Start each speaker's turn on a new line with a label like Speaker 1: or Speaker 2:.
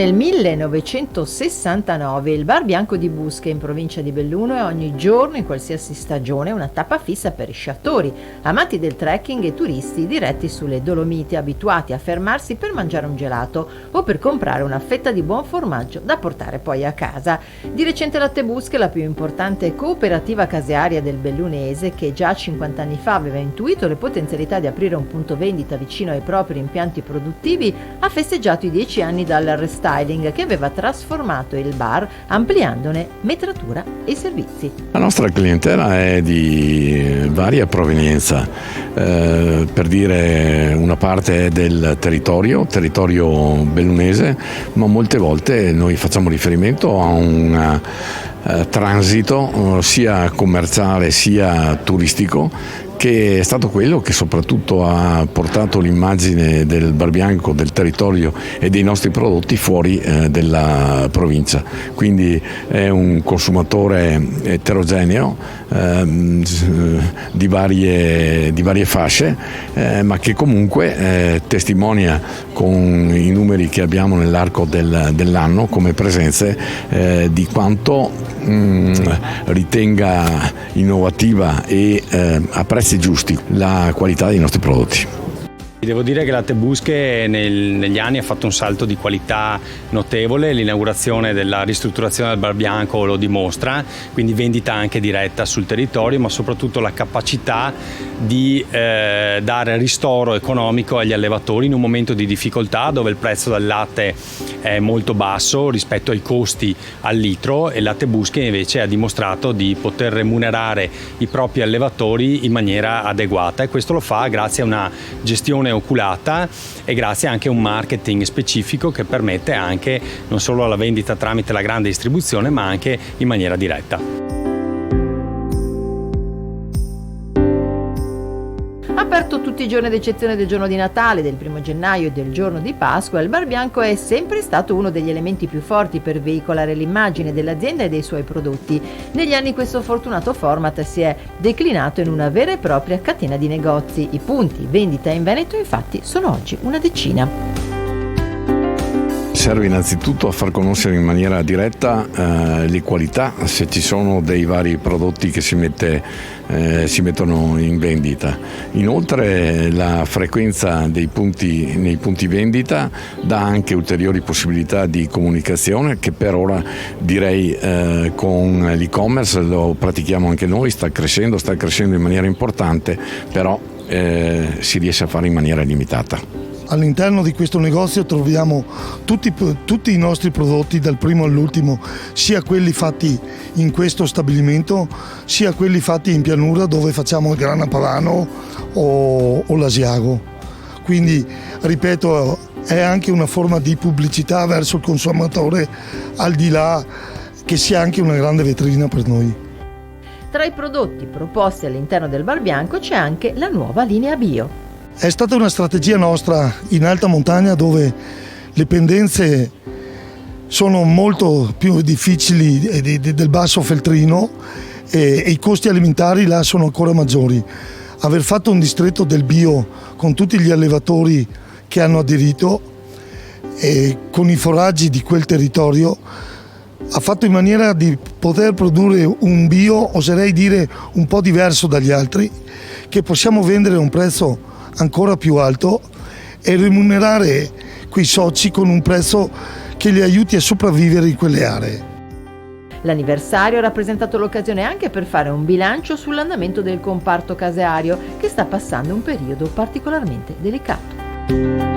Speaker 1: nel 1969 il Bar Bianco di Busche in provincia di Belluno è ogni giorno in qualsiasi stagione una tappa fissa per i sciatori, amanti del trekking e turisti diretti sulle Dolomiti, abituati a fermarsi per mangiare un gelato o per comprare una fetta di buon formaggio da portare poi a casa. Di recente Latte Busche, la più importante cooperativa casearia del bellunese, che già 50 anni fa aveva intuito le potenzialità di aprire un punto vendita vicino ai propri impianti produttivi, ha festeggiato i 10 anni dal restyling che aveva trasformato il bar, ampliandone metratura e servizi.
Speaker 2: La nostra clientela è di varia provenienza, per dire una parte è del territorio bellunese, ma molte volte noi facciamo riferimento a un transito sia commerciale sia turistico, che è stato quello che soprattutto ha portato l'immagine del Bar Bianco, del territorio e dei nostri prodotti fuori della provincia. Quindi è un consumatore eterogeneo di varie fasce, ma che comunque testimonia con i numeri che abbiamo nell'arco dell'anno come presenze di quanto ritenga innovativa e a prezzi giusti la qualità dei nostri prodotti.
Speaker 3: Devo dire che Latte Busche negli anni ha fatto un salto di qualità notevole, l'inaugurazione della ristrutturazione del Bar Bianco lo dimostra, quindi vendita anche diretta sul territorio, ma soprattutto la capacità di dare ristoro economico agli allevatori in un momento di difficoltà dove il prezzo del latte è molto basso rispetto ai costi al litro, e Latte Busche invece ha dimostrato di poter remunerare i propri allevatori in maniera adeguata, e questo lo fa grazie a una gestione oculata e grazie anche a un marketing specifico che permette anche non solo la vendita tramite la grande distribuzione, ma anche in maniera diretta.
Speaker 1: Aperto tutti i giorni ad eccezione del giorno di Natale, del 1 gennaio e del giorno di Pasqua, il Bar Bianco è sempre stato uno degli elementi più forti per veicolare l'immagine dell'azienda e dei suoi prodotti. Negli anni questo fortunato format si è declinato in una vera e propria catena di negozi. I punti vendita in Veneto infatti sono oggi una decina.
Speaker 2: Serve innanzitutto a far conoscere in maniera diretta le qualità, se ci sono dei vari prodotti che si mettono in vendita. Inoltre la frequenza nei punti vendita dà anche ulteriori possibilità di comunicazione che per ora direi con l'e-commerce lo pratichiamo anche noi, sta crescendo in maniera importante, però si riesce a fare in maniera limitata.
Speaker 4: All'interno di questo negozio troviamo tutti i nostri prodotti, dal primo all'ultimo, sia quelli fatti in questo stabilimento, sia quelli fatti in pianura dove facciamo il grana padano o l'asiago. Quindi, ripeto, è anche una forma di pubblicità verso il consumatore, al di là che sia anche una grande vetrina per noi.
Speaker 1: Tra i prodotti proposti all'interno del Bar Bianco c'è anche la nuova linea bio.
Speaker 4: È stata una strategia nostra in alta montagna, dove le pendenze sono molto più difficili del basso feltrino e i costi alimentari là sono ancora maggiori. Aver fatto un distretto del bio con tutti gli allevatori che hanno aderito e con i foraggi di quel territorio ha fatto in maniera di poter produrre un bio, oserei dire, un po' diverso dagli altri, che possiamo vendere a un prezzo ancora più alto e remunerare quei soci con un prezzo che li aiuti a sopravvivere in quelle aree.
Speaker 1: L'anniversario ha rappresentato l'occasione anche per fare un bilancio sull'andamento del comparto caseario, che sta passando un periodo particolarmente delicato.